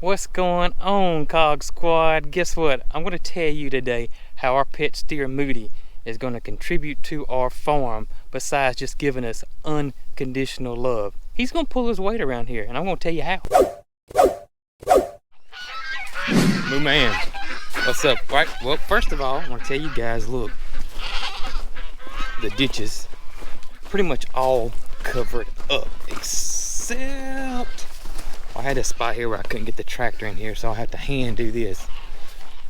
What's going on, Cog Squad? Guess what? I'm going to tell you today how our pet steer Moody is going to contribute to our farm besides just giving us unconditional love. He's going to pull his weight around here, and I'm going to tell you how. Moo man, what's up? Right, well, first of all, I want to tell you guys, look, the ditches pretty much all covered up except I had a spot here where I couldn't get the tractor in here, so I have to hand do this.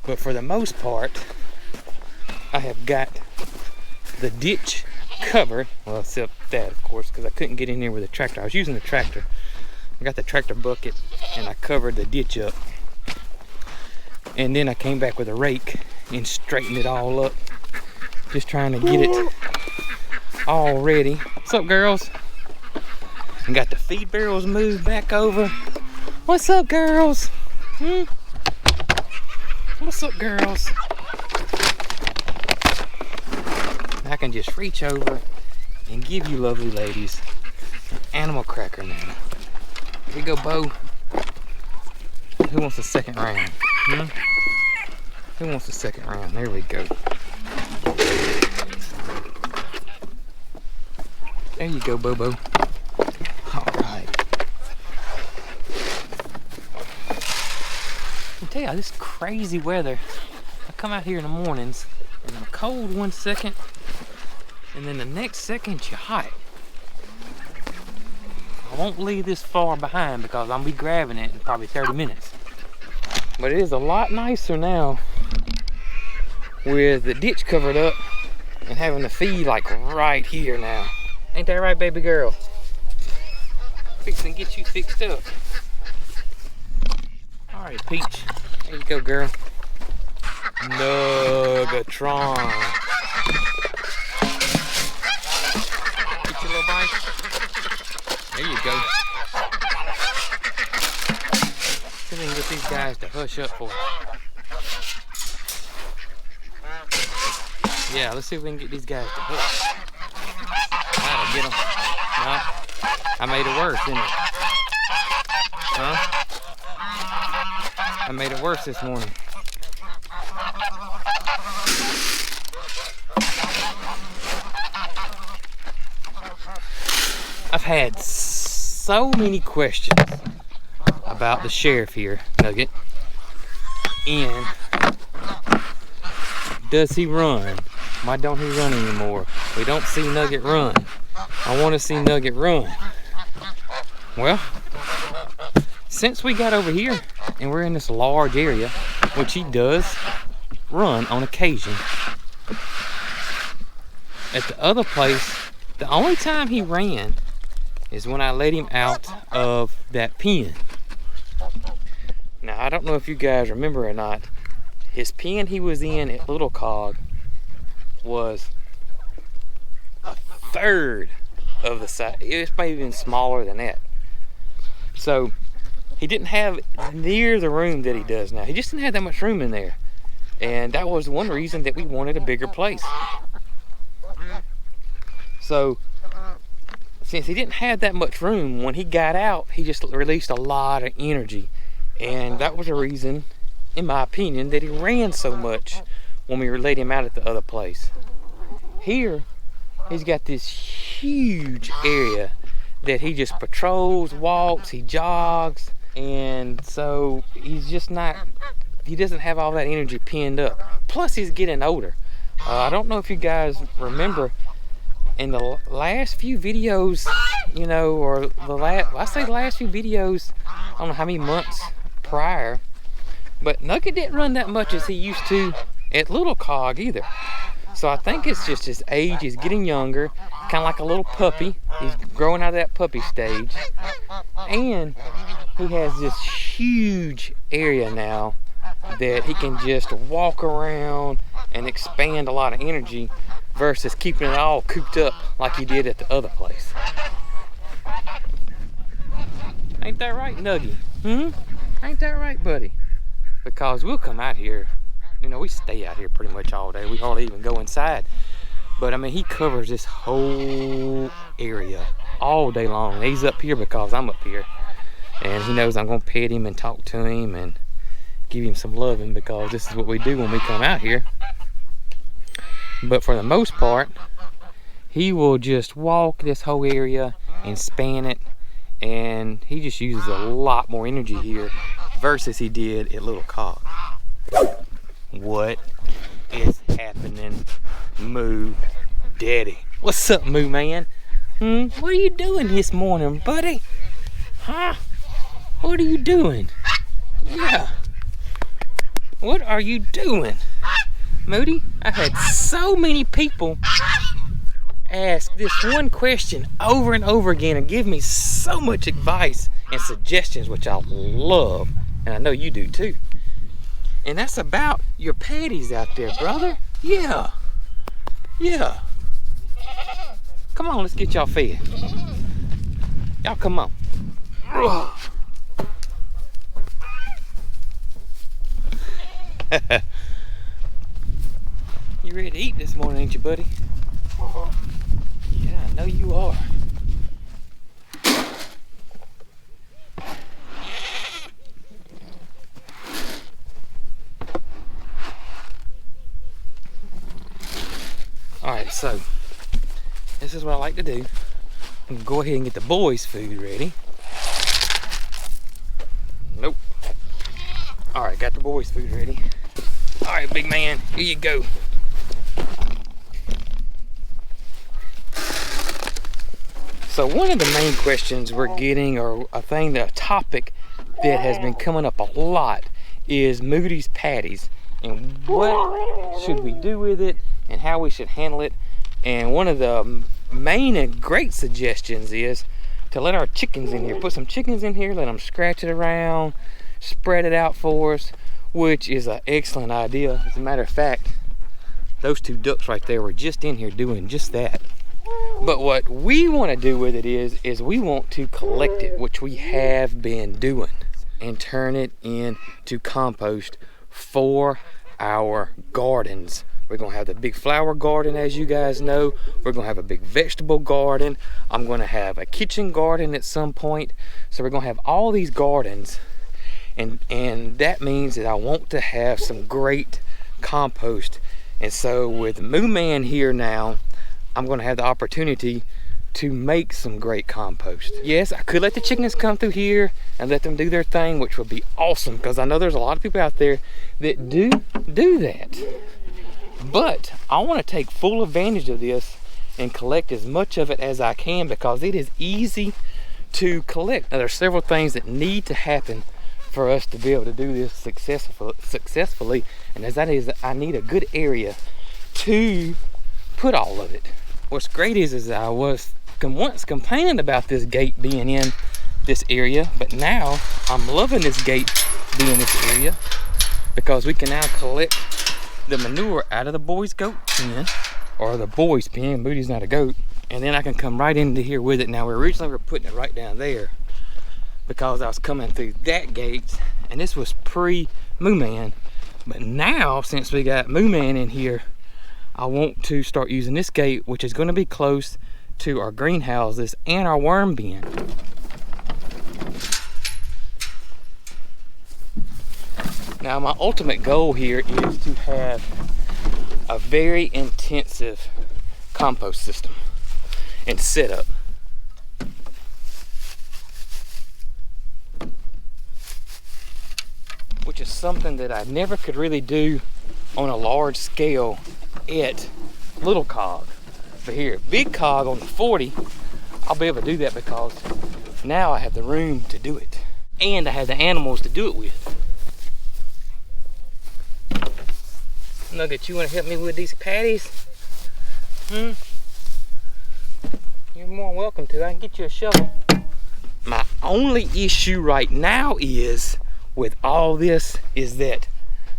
But for the most part, I have got the ditch covered. Well, except that, of course, because I couldn't get in here with the tractor. I was using the tractor. I got the tractor bucket and I covered the ditch up. And then I came back with a rake and straightened it all up. Just trying to get it all ready. What's up, girls? And got the feed barrels moved back over. What's up, girls? What's up, girls? I can just reach over and give you lovely ladies an animal cracker now. Here we go, Bo. Who wants a second round? Who wants a second round? There we go. There you go, Bobo. I tell you, this crazy weather. I come out here in the mornings and I'm cold one second, and then the next second you're hot. I won't leave this far behind because I'll be grabbing it in probably 30 minutes. But it is a lot nicer now with the ditch covered up and having the feed like right here now. Ain't that right, baby girl? Fixing to get you fixed up. All right, Peach. There you go, girl. Nuggetron. Get your little bite. There you go. See if we can get these guys to hush up for us. Yeah, let's see if we can get these guys to hush. That'll get them. No, I made it worse, didn't it? Huh? I made it worse this morning. I've had so many questions about the sheriff here, Nugget. And does he run? Why don't he run anymore? We don't see Nugget run. I want to see Nugget run. Well, since we got over here and we're in this large area, which he does run on occasion. At the other place, the only time he ran is when I let him out of that pen. Now, I don't know if you guys remember or not, his pen he was in at Little Cog was a third of the size. It's maybe even smaller than that. So he didn't have near the room that he does now. He just didn't have that much room in there. And that was one reason that we wanted a bigger place. So since he didn't have that much room, when he got out, he just released a lot of energy. And that was a reason, in my opinion, that he ran so much when we let him out at the other place. Here, he's got this huge area that he just patrols, walks, he jogs, and so he's just not, he doesn't have all that energy pinned up. Plus he's getting older. I don't know if you guys remember, in the last few videos, you know, or the last few videos, I don't know how many months prior, but Nugget didn't run that much as he used to at Little Cog either. So I think it's just his age, he's getting younger, kind of like a little puppy. He's growing out of that puppy stage. And he has this huge area now that he can just walk around and expand a lot of energy versus keeping it all cooped up like he did at the other place. Ain't that right, Nuggy? Ain't that right, buddy? Because we'll come out here, you know, we stay out here pretty much all day. We hardly even go inside. But I mean, he covers this whole area all day long. He's up here because I'm up here. And he knows I'm gonna pet him and talk to him and give him some loving, because this is what we do when we come out here. But for the most part, he will just walk this whole area and span it, and he just uses a lot more energy here versus he did at Little Cog. What is happening, Moo Daddy? What's up, Moo Man? What are you doing this morning, buddy? Huh? What are you doing? Yeah. What are you doing? Moody, I've had so many people ask this one question over and over again and give me so much advice and suggestions, which I love, and I know you do too. And that's about your patties out there, brother. Yeah. Yeah. Come on, let's get y'all fed. Y'all come on. You ready to eat this morning, ain't you, buddy? Yeah, I know you are. Alright, so this is what I like to do. I'm gonna go ahead and get the boys' food ready. Nope. Alright, got the boys' food ready. Alright, big man, here you go. So one of the main questions we're getting, or I think the topic that has been coming up a lot, is Moody's patties and what should we do with it and how we should handle it. And one of the main and great suggestions is to let our chickens in here, put some chickens in here, let them scratch it around, spread it out for us, which is an excellent idea. As a matter of fact, those two ducks right there were just in here doing just that. But what we want to do with it is we want to collect it, which we have been doing, and turn it into compost for our gardens. We're going to have the big flower garden, as you guys know. We're going to have a big vegetable garden. I'm going to have a kitchen garden at some point. So we're going to have all these gardens, and that means that I want to have some great compost. And so with Moo Man here now, I'm going to have the opportunity to make some great compost. Yes, I could let the chickens come through here and let them do their thing, which would be awesome, because I know there's a lot of people out there that do that. But I want to take full advantage of this and collect as much of it as I can, because it is easy to collect. Now, there's several things that need to happen for us to be able to do this successfully, and as that is, I need a good area to put all of it. What's great is I was once complaining about this gate being in this area, but now I'm loving this gate being in this area, because we can now collect the manure out of the boys' goat pen, or the boys' pen. Moody's not a goat, and then I can come right into here with it. Now, originally we were putting it right down there because I was coming through that gate, and this was pre-Moo Man. But now, since we got Moo Man in here, I want to start using this gate, which is going to be close to our greenhouses and our worm bin. Now, my ultimate goal here is to have a very intensive compost system and setup. Which is something that I never could really do on a large scale at Little Cog. But here, Big Cog on the 40, I'll be able to do that because now I have the room to do it. And I have the animals to do it with. Nugget, you want to help me with these patties? You're more welcome to. I can get you a shovel. My only issue right now is with all this is that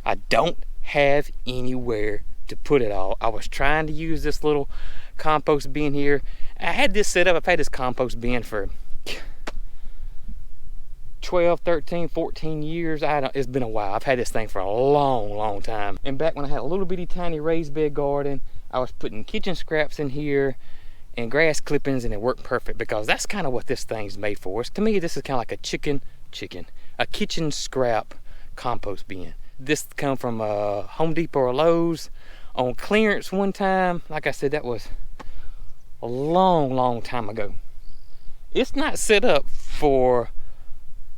I don't have anywhere to put it all. I was trying to use this little compost bin here. I had this set up. I've had this compost bin for 12, 13, 14 years. It's been a while. I've had this thing for a long time. And back when I had a little bitty tiny raised bed garden, I was putting kitchen scraps in here and grass clippings, and it worked perfect because that's kind of what this thing's made for. To me, this is kind of like a kitchen scrap compost bin. This come from Home Depot or Lowe's on clearance one time. Like I said, that was a long time ago. It's not set up for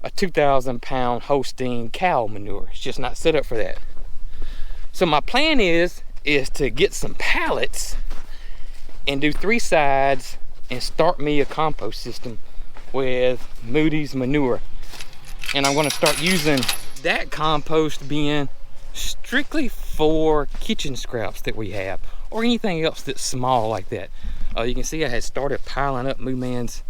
a 2,000 pound Holstein cow manure. It's just not set up for that. So my plan is to get some pallets and do 3 sides and start me a compost system with Moody's manure. And I'm going to start using that compost bin strictly for kitchen scraps that we have, or anything else that's small like that. You can see I had started piling up Moo Man's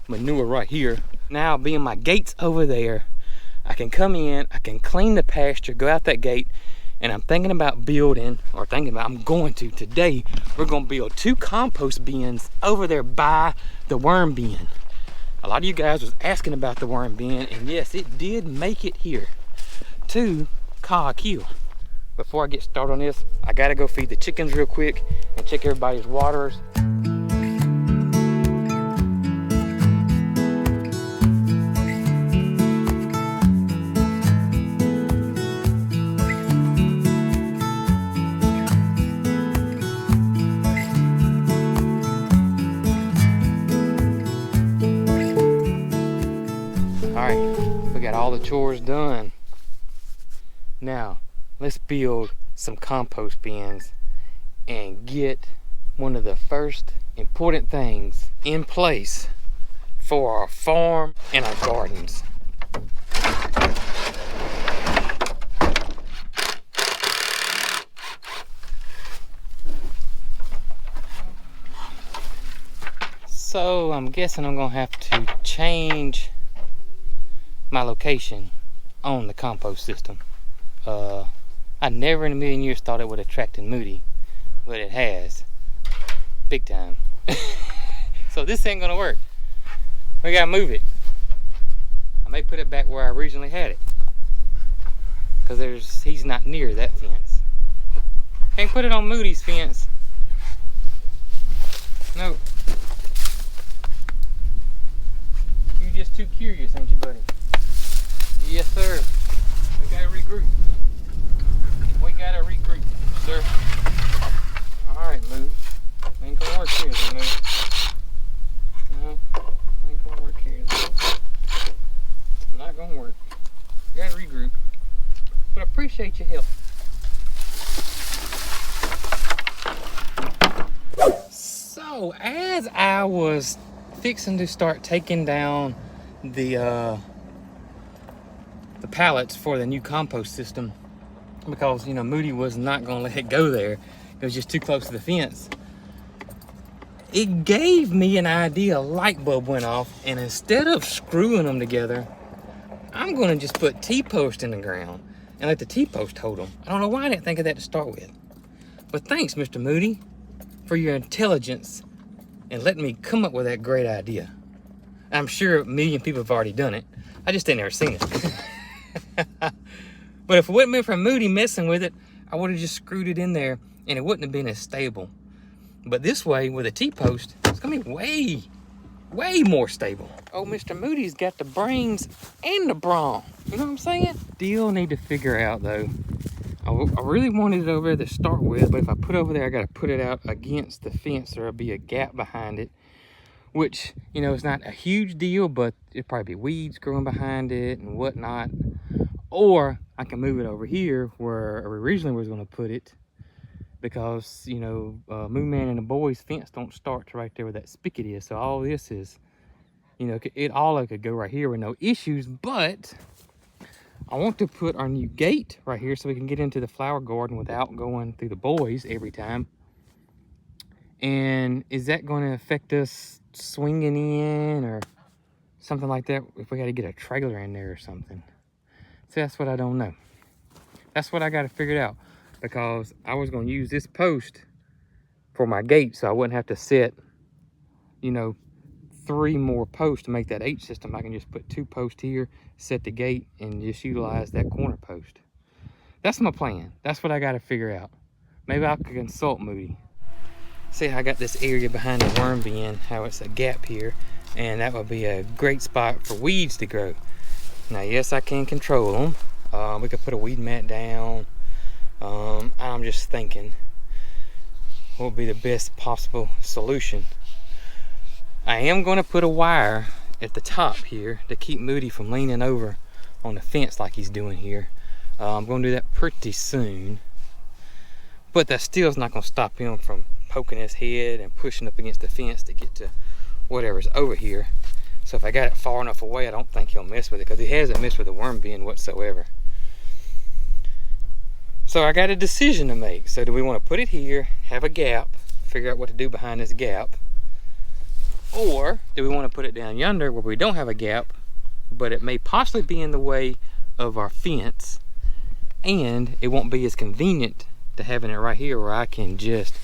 manure right here. Now, being my gate's over there, I can come in, I can clean the pasture, go out that gate, and I'm thinking about building, I'm going to today, we're going to build 2 compost bins over there by the worm bin. A lot of you guys was asking about the worm bin, and yes, it did make it here to Cog Hill. Before I get started on this, I gotta go feed the chickens real quick and check everybody's waters. Alright, we got all the chores done. Now, let's build some compost bins and get one of the first important things in place for our farm and our gardens. So I'm guessing I'm gonna have to change my location on the compost system. I never in a million years thought it would attract Moody, but it has, big time. So this ain't gonna work. We gotta move it. I may put it back where I originally had it, because he's not near that fence. Can't put it on Moody's fence. No. You're just too curious, ain't you, buddy? Yes, sir. We gotta regroup. Sir. Alright, Moo. Ain't gonna work here, Moo. No, ain't gonna work here. Not gonna work. You gotta regroup. But I appreciate your help. So, as I was fixing to start taking down the pallets for the new compost system, because Moody was not going to let it go there, it was just too close to the fence, it gave me an idea. A light bulb went off, and instead of screwing them together, I'm going to just put T-post in the ground and let the T-post hold them. I don't know why I didn't think of that to start with, but thanks, Mr. Moody, for your intelligence and letting me come up with that great idea. I'm sure a million people have already done it. I just ain't never seen it. But if it wouldn't been for Moody messing with it, I would have just screwed it in there and it wouldn't have been as stable. But this way, with a T-post, it's gonna be way more stable. Oh, Mr. Moody's got the brains and the brawn. You know what I'm saying? Still need to figure out though. I really wanted it over there to start with, but if I put it over there, I gotta put it out against the fence. There'll be a gap behind it, which, is not a huge deal, but it'll probably be weeds growing behind it and whatnot. Or I can move it over here where I originally was going to put it, because Moo Man and the boys' fence don't start right there where that spigot is. So all this is, all could go right here with no issues. But I want to put our new gate right here so we can get into the flower garden without going through the boys every time. And is that going to affect us swinging in or something like that, if we got to get a trailer in there or something? See, that's what I don't know. That's what I got to figure out, because I was going to use this post for my gate, so I wouldn't have to set, 3 more posts to make that H system. I can just put 2 posts here, set the gate, and just utilize that corner post. That's my plan. That's what I got to figure out. Maybe I could consult Moody. See how I got this area behind the worm bin, how it's a gap here, and that would be a great spot for weeds to grow. Now yes, I can control them. We could put a weed mat down. I'm just thinking what would be the best possible solution. I am going to put a wire at the top here to keep Moody from leaning over on the fence like he's doing here. I'm going to do that pretty soon, but that still is not going to stop him from poking his head and pushing up against the fence to get to whatever's over here. So if I got it far enough away, I don't think he'll mess with it, because he hasn't messed with the worm bin whatsoever. So I got a decision to make. So do we want to put it here, have a gap, figure out what to do behind this gap, or do we want to put it down yonder where we don't have a gap, but it may possibly be in the way of our fence, and it won't be as convenient to having it right here where I can just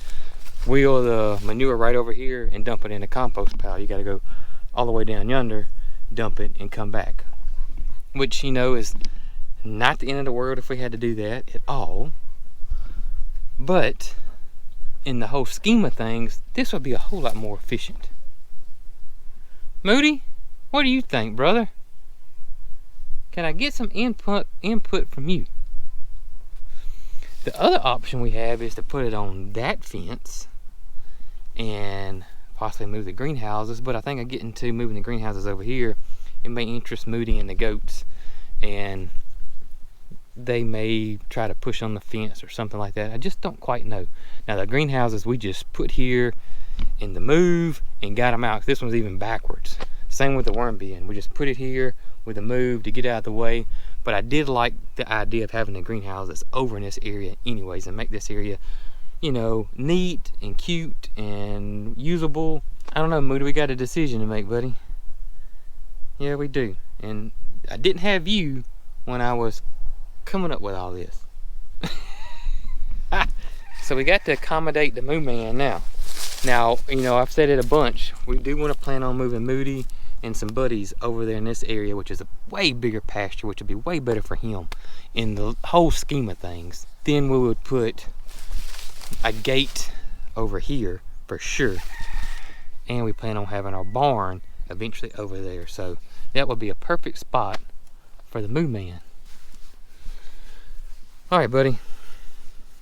wheel the manure right over here and dump it in a compost pile. You got to go all the way down yonder, dump it, and come back. Which, you know, is not the end of the world if we had to do that at all. But in the whole scheme of things, this would be a whole lot more efficient. Moody, what do you think, brother? Can I get some input from you? The other option we have is to put it on that fence and possibly move the greenhouses, but I think I get into moving the greenhouses over here. It may interest Moody and the goats, and they may try to push on the fence or something like that. I just don't quite know. Now the greenhouses we just put here in the move and got them out. This one's even backwards. Same with the worm bin. We just put it here with the move to get out of the way. But I did like the idea of having the greenhouses over in this area anyways, and make this area, you know, neat and cute and usable. I don't know, Moody, we got a decision to make, buddy. Yeah, we do. And I didn't have you when I was coming up with all this. So we got to accommodate the moo man now. Now, you know, I've said it a bunch. We do want to plan on moving Moody and some buddies over there in this area, which is a way bigger pasture, which would be way better for him in the whole scheme of things. Then we would put a gate over here for sure, and we plan on having our barn eventually over there. So that would be a perfect spot for the moo man. All right, buddy,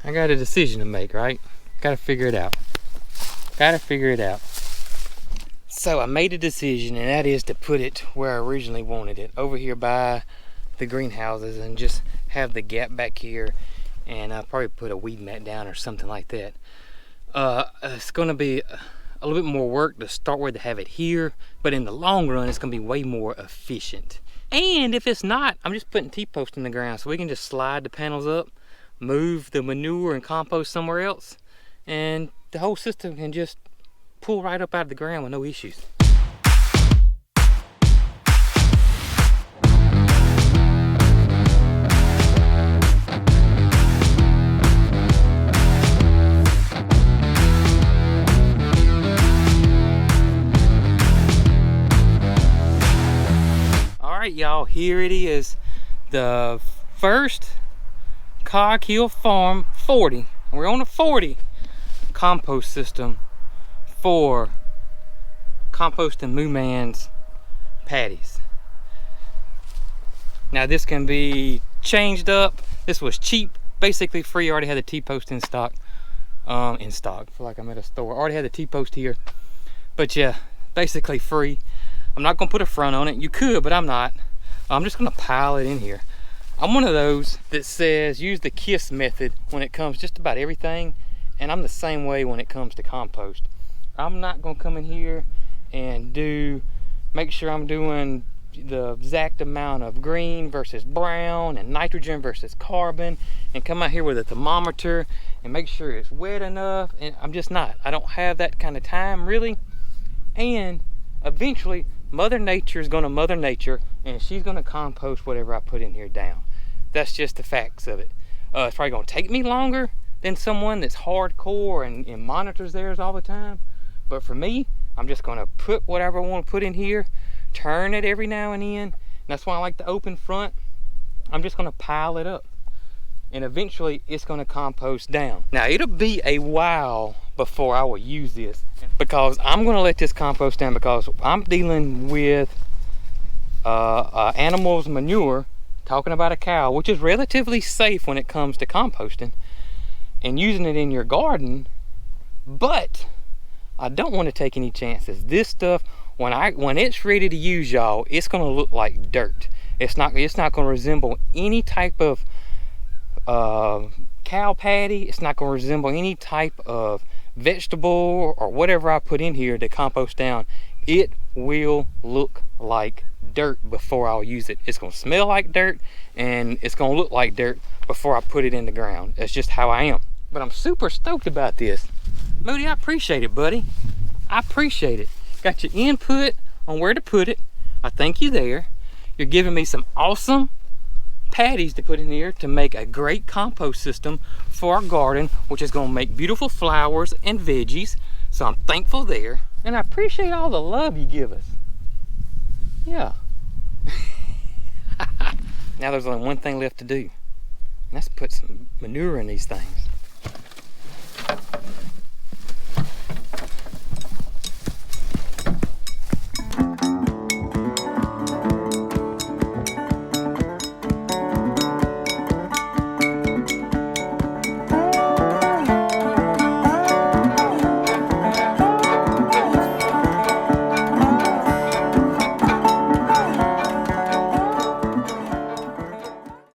I got a decision to make, right? Gotta figure it out. So I made a decision, and that is to put it where I originally wanted it, over here by the greenhouses, and just have the gap back here, and I'll probably put a weed mat down or something like that. It's going to be a little bit more work to start with to have it here, but in the long run it's going to be way more efficient. And if it's not, I'm just putting T-post in the ground, so we can just slide the panels up, move the manure and compost somewhere else, and the whole system can just pull right up out of the ground with no issues. All right, y'all, here it is, the first coghillfarm 40. We're on a 40 compost system for composting moo man's patties. Now this can be changed up. This was cheap, basically free. I already had the T-post in stock. I feel like I'm at a store. I already had the T-post here, but yeah, basically free. I'm not gonna put a front on it. You could, but I'm not. I'm just gonna pile it in here. I'm one of those that says use the KISS method when it comes just about everything, and I'm the same way when it comes to compost. I'm not gonna come in here and make sure I'm doing the exact amount of green versus brown and nitrogen versus carbon, and come out here with a thermometer and make sure it's wet enough. And I'm just not. I don't have that kind of time, really. And eventually Mother Nature is gonna Mother Nature, and she's gonna compost whatever I put in here down. That's just the facts of it. It's probably gonna take me longer than someone that's hardcore and monitors theirs all the time. But for me, I'm just gonna put whatever I want to put in here, turn it every now and then. And that's why I like the open front. I'm just gonna pile it up, and eventually it's gonna compost down. Now it'll be a while before I will use this, because I'm going to let this compost down, because I'm dealing with animals manure, talking about a cow, which is relatively safe when it comes to composting and using it in your garden. But I don't want to take any chances. This stuff, when it's ready to use, y'all, it's going to look like dirt. It's not going to resemble any type of cow patty. It's not going to resemble any type of vegetable or whatever I put in here to compost down. It will look like dirt before I'll use it. It's going to smell like dirt, and it's going to look like dirt before I put it in the ground. That's just how I am. But I'm super stoked about this. Moody, I appreciate it, buddy. I appreciate it. Got your input on where to put it. I thank you there. You're giving me some awesome patties to put in here to make a great compost system for our garden, which is going to make beautiful flowers and veggies. So I'm thankful there, and I appreciate all the love you give us. Yeah. Now there's only one thing left to do, and that's put some manure in these things.